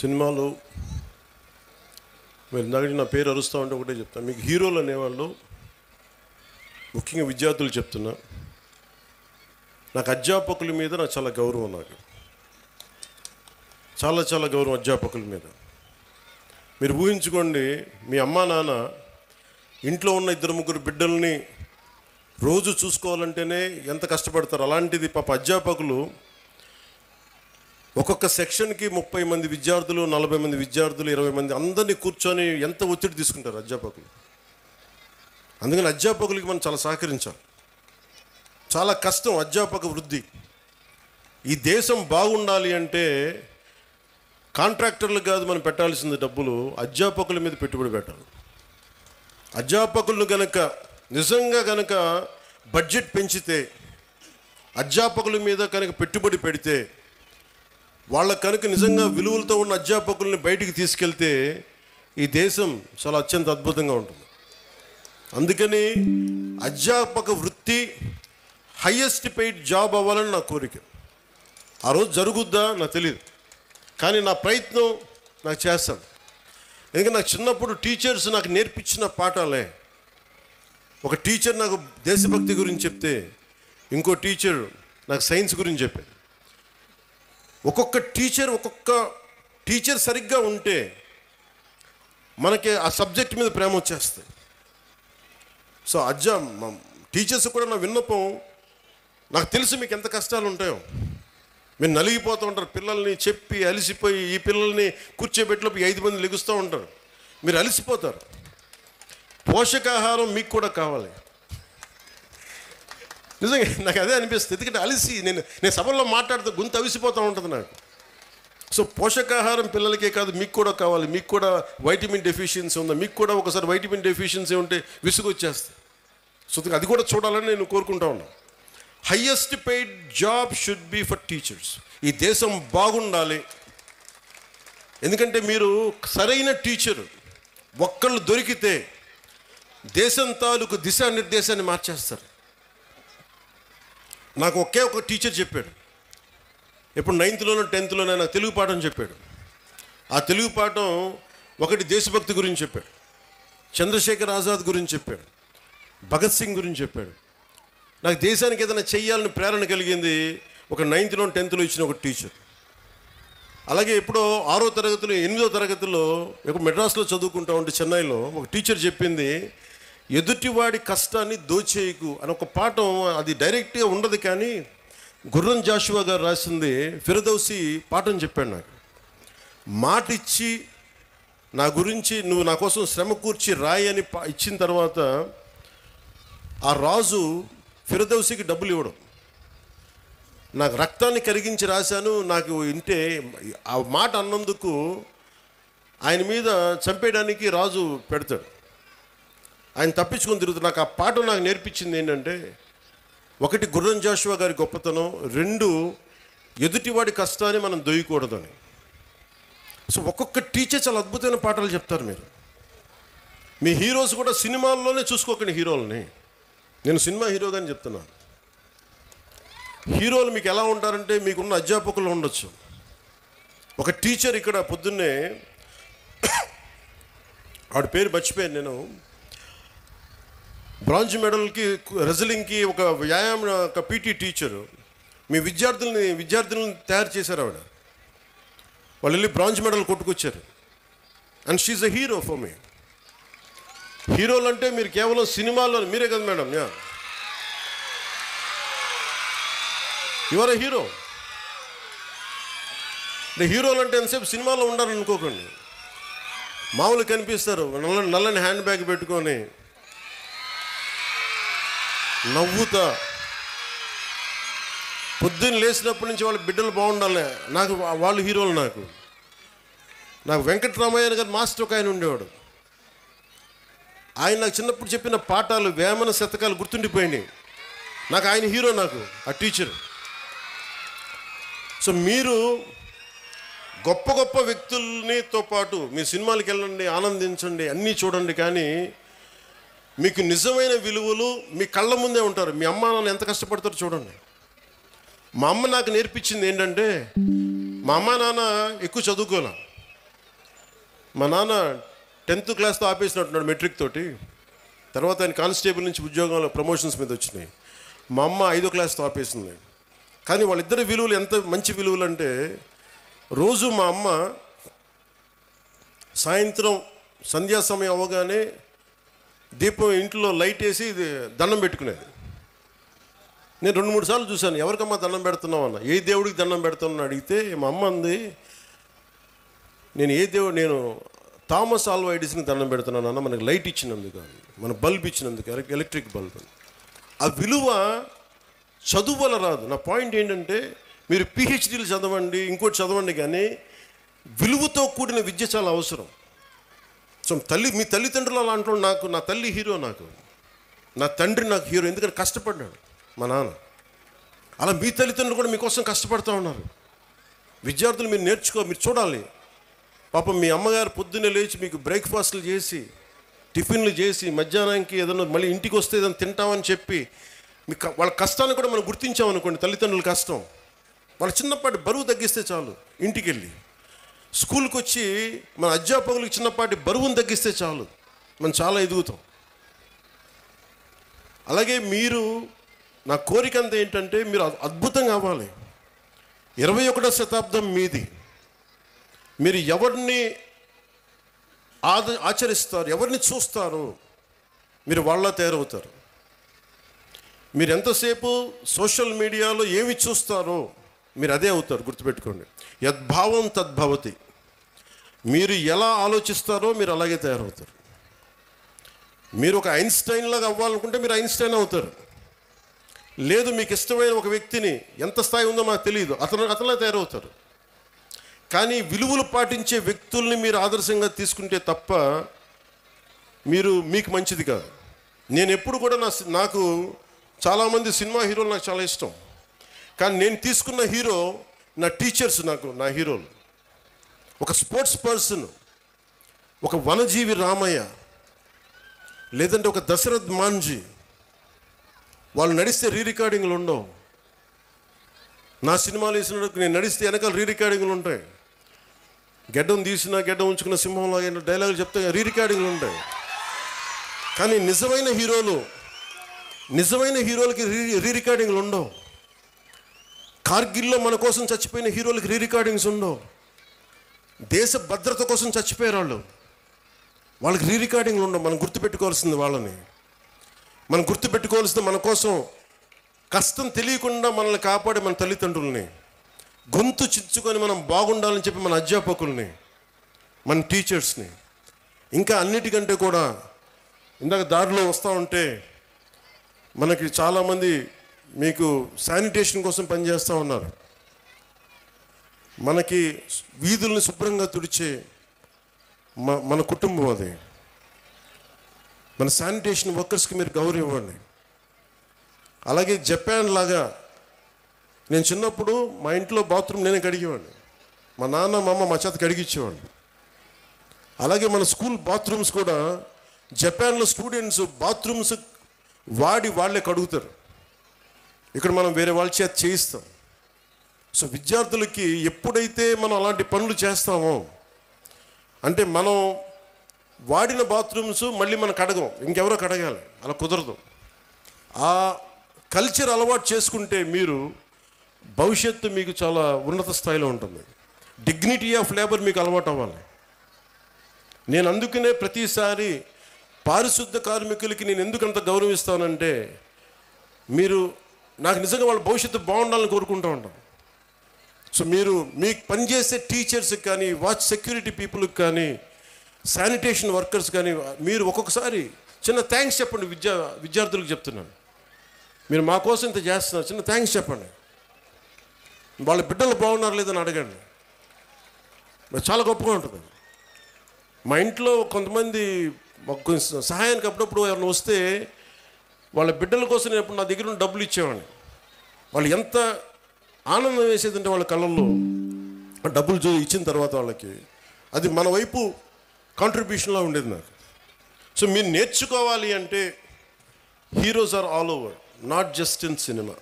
సినిమాలు మీరు ఇందాక నా పేరు అరుస్తూ ఉంటే ఒకటే చెప్తాను, మీకు హీరోలు అనేవాళ్ళు ముఖ్యంగా విద్యార్థులు చెప్తున్నా, నాకు అధ్యాపకుల మీద నాకు చాలా గౌరవం, నాకు చాలా చాలా గౌరవం అధ్యాపకుల మీద. మీరు ఊహించుకోండి, మీ అమ్మా నాన్న ఇంట్లో ఉన్న 2-3 బిడ్డల్ని రోజు చూసుకోవాలంటేనే ఎంత కష్టపడతారు. అలాంటిది పాప అధ్యాపకులు ఒక్కొక్క సెక్షన్కి 30 మంది విద్యార్థులు, 40 మంది విద్యార్థులు, 20 మంది అందరినీ కూర్చొని ఎంత ఒత్తిడి తీసుకుంటారు అధ్యాపకులు. అందుకని అధ్యాపకులకి మనం చాలా సహకరించాలి. చాలా కష్టం అధ్యాపక వృద్ధి. ఈ దేశం బాగుండాలి అంటే కాంట్రాక్టర్లు కాదు మనం పెట్టాల్సింది డబ్బులు, అధ్యాపకుల మీద పెట్టుబడి పెట్టాలి. అధ్యాపకులను నిజంగా గనక బడ్జెట్ పెంచితే, అధ్యాపకుల మీద కనుక పెట్టుబడి పెడితే, వాళ్ళ కనుక నిజంగా విలువలతో ఉన్న అధ్యాపకుల్ని బయటికి తీసుకెళ్తే ఈ దేశం చాలా అత్యంత అద్భుతంగా ఉంటుంది. అందుకని అధ్యాపక వృత్తి హయ్యెస్ట్ పెయిడ్ జాబ్ అవ్వాలని నా కోరిక. ఆ రోజు జరుగుద్దా నాకు తెలియదు, కానీ నా ప్రయత్నం నాకు చేస్తాను. ఎందుకంటే నాకు చిన్నప్పుడు టీచర్స్ నాకు నేర్పించిన పాఠాలే. ఒక టీచర్ నాకు దేశభక్తి గురించి చెప్తే, ఇంకో టీచర్ నాకు సైన్స్ గురించి చెప్పారు. ఒక్కొక్క టీచర్ సరిగ్గా ఉంటే మనకి ఆ సబ్జెక్ట్ మీద ప్రేమ వచ్చేస్తుంది. సో టీచర్స్ కూడా నా విన్నపం, నాకు తెలుసు మీకు ఎంత కష్టాలు ఉంటాయో. మీరు నలిగిపోతూ ఉంటారు, పిల్లల్ని చెప్పి అలిసిపోయి, ఈ పిల్లల్ని కూర్చోబెట్టినప్పుడు 5 మంది లెగుస్తూ ఉంటారు, మీరు అలిసిపోతారు. పోషకాహారం మీకు కూడా కావాలి. నిజంగా నాకు అదే అనిపిస్తుంది. ఎందుకంటే అలిసి నేను సభల్లో మాట్లాడుతూ గొంతు అవిసిపోతూ ఉంటుంది నాకు. సో పోషకాహారం పిల్లలకే కాదు, మీకు కూడా కావాలి. మీకు కూడా వైటమిన్ డెఫిషియన్సీ ఉందా, మీకు కూడా ఒకసారి వైటమిన్ డెఫిషియన్సీ ఉంటే విసుగు వచ్చేస్తుంది. సో అది కూడా చూడాలని నేను కోరుకుంటా ఉన్నాను. Highest paid job should be for teachers. ఈ దేశం బాగుండాలి. ఎందుకంటే మీరు సరైన టీచరు ఒక్కళ్ళు దొరికితే దేశం తాలూకు దిశానిర్దేశాన్ని మార్చేస్తారు. నాకు ఒక టీచర్ చెప్పాడు, ఇప్పుడు 9th-లోనో 10th-లోనో నాకు తెలుగు పాఠం చెప్పాడు. ఆ తెలుగు పాఠం ఒకటి దేశభక్తి గురించి చెప్పాడు, చంద్రశేఖర్ ఆజాద్ గురించి చెప్పాడు, భగత్ సింగ్ గురించి చెప్పాడు. నాకు దేశానికి ఏదైనా చెయ్యాలని ప్రేరణ కలిగింది ఒక 9th-లో 10th-లో ఇచ్చిన ఒక టీచర్. అలాగే ఎప్పుడో 6వ తరగతిలో 8వ తరగతిలో మెడ్రాస్లో చదువుకుంటా ఉంటే చెన్నైలో ఒక టీచర్ చెప్పింది, ఎదుటివాడి కష్టాన్ని దోచేయకు అని ఒక పాఠం. అది డైరెక్ట్గా ఉండదు, కానీ గుర్రం జాషువా గారు రాసింది ఫిరదౌసి పాఠం చెప్పాడు నాకు. మాట ఇచ్చి నా గురించి నువ్వు నా కోసం శ్రమ కూర్చి రాయి అని ఇచ్చిన తర్వాత ఆ రాజు ఫిరదౌసికి డబ్బులు ఇవ్వడం. నాకు రక్తాన్ని కరిగించి రాశాను, నాకు ఇంటే ఆ మాట అన్నందుకు ఆయన మీద చంపేయడానికి రాజు పెడతాడు. ఆయన తప్పించుకొని తిరుగుతాడు. నాకు ఆ పాఠం నాకు నేర్పించింది ఏంటంటే, ఒకటి గుర్రం జాషువా గారి గొప్పతనం, 2 ఎదుటివాడి కష్టాన్ని మనం దొయ్యకూడదని. సో ఒక్కొక్క టీచర్ చాలా అద్భుతమైన పాఠాలు చెప్తారు. మీ హీరోస్ కూడా సినిమాల్లోనే చూసుకోకండి హీరోలని. నేను సినిమా హీరోగాని చెప్తున్నాను. హీరోలు మీకు ఎలా ఉంటారంటే, మీకున్న అధ్యాపకులు ఉండొచ్చు. ఒక టీచర్ ఇక్కడ పొద్దున్నే ఆవిడ పేరు మర్చిపోయాను నేను, బ్రాంజ్ మెడల్కి రెజ్లింగ్కి ఒక వ్యాయామం ఒక పీటీ టీచరు మీ విద్యార్థులను తయారు చేశారు. ఆవిడ వాళ్ళు వెళ్ళి బ్రాంజ్ మెడల్ కొట్టుకొచ్చారు. And she's a hero for me. హీరోలు అంటే మీరు కేవలం సినిమాల్లో మీరే కదా madam, you are a hero. అంటే హీరోలు అంటే ఎంతసేపు సినిమాలో ఉండాలని అనుకోకండి. మామూలు కనిపిస్తారు, నల్లని హ్యాండ్ బ్యాగ్ పెట్టుకొని నవ్వుతా, పొద్దున్న లేచినప్పటి నుంచి వాళ్ళ బిడ్డలు బాగుండాలి, నాకు వాళ్ళు హీరోలు. నాకు వెంకటరామయ్య గారు మాస్టర్ ఒక ఆయన ఉండేవాడు. ఆయన నాకు చిన్నప్పుడు చెప్పిన పాఠాలు, వేమన శతకాలు గుర్తుండిపోయినాయి. నాకు ఆయన హీరో, నాకు ఆ టీచర్. సో మీరు గొప్ప గొప్ప వ్యక్తులనితో పాటు మీ సినిమాలకు వెళ్ళండి, ఆనందించండి, అన్నీ చూడండి, కానీ మీకు నిజమైన విలువలు మీ కళ్ళ ముందే ఉంటారు. మీ అమ్మ నాన్న ఎంత కష్టపడతారో చూడండి. మా అమ్మ నాకు నేర్పించింది ఏంటంటే, మా అమ్మ నాన్న ఎక్కువ చదువుకోలే, మా నాన్న 10th క్లాస్తో ఆపేసినట్టున్నాడు మెట్రిక్ తోటి. తర్వాత ఆయన కానిస్టేబుల్ నుంచి ఉద్యోగంలో ప్రమోషన్స్ మీద వచ్చినాయి. మా అమ్మ 5వ క్లాస్తో ఆపేసింది. కానీ వాళ్ళిద్దరి విలువలు ఎంత మంచి విలువలు అంటే, రోజు మా అమ్మ సాయంత్రం సంధ్యా సమయం అవ్వగానే దీపం ఇంట్లో లైట్ వేసి దండం పెట్టుకునేది. నేను 2-3 సార్లు చూశాను, ఎవరికమ్మా దండం పెడుతున్నావు అన్న. ఏ దేవుడికి దండం పెడుతున్నాను అడిగితే మా అమ్మ అంది, నేను థామస్ ఆల్వా ఎడిసన్కి దండం పెడుతున్నాను అన్న, మనకి లైట్ ఇచ్చినందుకు, మన బల్బ్ ఇచ్చినందుకు, ఎలక్ట్రిక్ బల్బ్. ఆ విలువ చదువు వల్ల రాదు. నా పాయింట్ ఏంటంటే, మీరు పిహెచ్డీలు చదవండి, ఇంకోటి చదవండి, కానీ విలువతో కూడిన విద్య చాలా అవసరం. సో మీ తల్లిదండ్రులు అలా అంటాడు. నా తల్లి హీరో, నా తండ్రి నాకు హీరో. ఎందుకంటే కష్టపడ్డాడు మా నాన్న. అలా మీ తల్లిదండ్రులు కూడా మీకోసం కష్టపడుతూ ఉన్నారు. విద్యార్థులు మీరు మీరు చూడాలి. పాపం మీ అమ్మగారు పొద్దున్నే లేచి మీకు బ్రేక్ఫాస్ట్లు చేసి, టిఫిన్లు చేసి, మధ్యాహ్నానికి ఏదైనా మళ్ళీ ఇంటికి వస్తే ఏదైనా తింటామని చెప్పి, వాళ్ళ కష్టాన్ని కూడా మనం గుర్తించామనుకోండి, తల్లిదండ్రుల కష్టం. వాళ్ళ చిన్నపాటి బరువు తగ్గిస్తే చాలు, ఇంటికి వెళ్ళి స్కూల్కి వచ్చి మన అధ్యాపకులకు చిన్నపాటి బరువును తగ్గిస్తే చాలు, మనం చాలా ఎదుగుతాం. అలాగే నా కోరిక అంతా ఏంటంటే, మీరు అద్భుతంగా అవ్వాలి. 21వ శతాబ్దం మీది. మీరు ఎవరిని ఆచరిస్తారు, ఎవరిని చూస్తారు, మీరు వాళ్ళ తయారవుతారు. మీరు ఎంతసేపు సోషల్ మీడియాలో ఏమి చూస్తారో మీరు అదే అవుతారు. గుర్తుపెట్టుకోండి, యద్భావం తద్భవతి. మీరు ఎలా ఆలోచిస్తారో మీరు అలాగే తయారవుతారు. మీరు ఒక ఐన్స్టైన్ లాగా అవ్వాలనుకుంటే మీరు ఐన్స్టైన్ అవుతారు. లేదు, మీకు ఇష్టమైన ఒక వ్యక్తిని, ఎంత స్థాయి ఉందో మాకు తెలియదు, అతలా తయారవుతారు. కానీ విలువలు పాటించే వ్యక్తుల్ని మీరు ఆదర్శంగా తీసుకుంటే తప్ప మీకు మంచిది కాదు. నేను ఎప్పుడు కూడా నాకు చాలామంది సినిమా హీరోలు నాకు చాలా ఇష్టం. కానీ నేను తీసుకున్న హీరో నా టీచర్స్, నా హీరోలు. ఒక స్పోర్ట్స్ పర్సన్, ఒక వనజీవి రామయ్య, లేదంటే ఒక దశరథ్ మాంజీ. వాళ్ళు నడిస్తే రికార్డింగ్లు ఉండవు. నా సినిమాలు వేసినప్పుడు నేను నడిస్తే వెనకాల రికార్డింగ్లు ఉంటాయి. గెడ్డం గెడ్డం ఉంచుకున్న సింహంలో డైలాగులు చెప్తే రికార్డింగ్లు ఉంటాయి. కానీ నిజమైన హీరోలకి రికార్డింగ్లు ఉండవు. కార్గిల్లో మన కోసం చచ్చిపోయిన హీరోలకి రికార్డింగ్స్ ఉండవు. దేశ భద్రత కోసం చచ్చిపోయారు వాళ్ళకి రికార్డింగ్లు ఉండవు. మనం గుర్తుపెట్టుకోవాల్సింది వాళ్ళని. మనం గుర్తుపెట్టుకోవాల్సింది మన కోసం కష్టం తెలియకుండా మనల్ని కాపాడే మన తల్లిదండ్రుల్ని, గొంతు చిచ్చుకొని మనం బాగుండాలని చెప్పి మన అధ్యాపకుల్ని, మన టీచర్స్ని. ఇంకా అన్నిటికంటే కూడా, ఇందాక దారిలో వస్తూ ఉంటే మనకి చాలామంది మీకు శానిటేషన్ కోసం పనిచేస్తూ ఉన్నారు. మనకి వీధుల్ని శుభ్రంగా తుడిచే మన కుటుంబం అది. మన శానిటేషన్ వర్కర్స్కి మీరు గౌరవం ఇవ్వండి. అలాగే జపాన్ లాగా, నేను చిన్నప్పుడు మా ఇంట్లో బాత్రూమ్ నేనే కడిగేవాడిని. మా నాన్న మా అమ్మ మా చేత కడిగిచ్చేవాడిని. అలాగే మన స్కూల్ బాత్రూమ్స్ కూడా జపాన్లో స్టూడెంట్స్ బాత్రూమ్స్ వాళ్ళే కడుగుతారు. ఇక్కడ మనం వేరే వాళ్ళ చేత చేయిస్తాం. సో విద్యార్థులకి ఎప్పుడైతే మనం అలాంటి పనులు చేస్తామో, అంటే మనం వాడిన బాత్రూమ్స్ మళ్ళీ మనం కడగం, ఇంకెవరో కడగాలి, అలా కుదరదు. ఆ కల్చర్ అలవాటు చేసుకుంటే భవిష్యత్తు మీకు చాలా ఉన్నత స్థాయిలో ఉంటుంది. డిగ్నిటీ ఆఫ్ లేబర్ మీకు అలవాటు అవ్వాలి. నేను అందుకనే ప్రతిసారి పారిశుద్ధ కార్మికులకి నేను ఎందుకంత గౌరవిస్తానంటే, నాకు నిజంగా వాళ్ళ భవిష్యత్తు బాగుండాలని కోరుకుంటూ ఉంటాం. సో మీకు పనిచేసే టీచర్స్కి కానీ, వాచ్ సెక్యూరిటీ పీపుల్కి కానీ, శానిటేషన్ వర్కర్స్ కానీ, మీరు ఒక్కొక్కసారి చిన్న థ్యాంక్స్ చెప్పండి. విద్యార్థులకు చెప్తున్నాను, మీరు మా కోసం ఇంత చేస్తున్నారు, చిన్న థ్యాంక్స్ చెప్పండి. వాళ్ళ బిడ్డలు బాగున్నారు లేదని అడగండి. చాలా గొప్పగా ఉంటుంది. మా ఇంట్లో కొంతమంది కొంచెం సహాయానికి అప్పుడప్పుడు ఎవరైనా వస్తే వాళ్ళ బిడ్డల కోసం నేను ఎప్పుడు నా దగ్గర ఉన్న డబ్బులు ఇచ్చేవాడిని. వాళ్ళు ఎంత ఆనందం వేసేదంటే వాళ్ళ కళ్ళల్లో డబ్బులు ఇచ్చిన తర్వాత వాళ్ళకి అది మన వైపు కాంట్రిబ్యూషన్లా ఉండేది నాకు. సో మీరు నేర్చుకోవాలి అంటే heroes are all over, not just in cinema.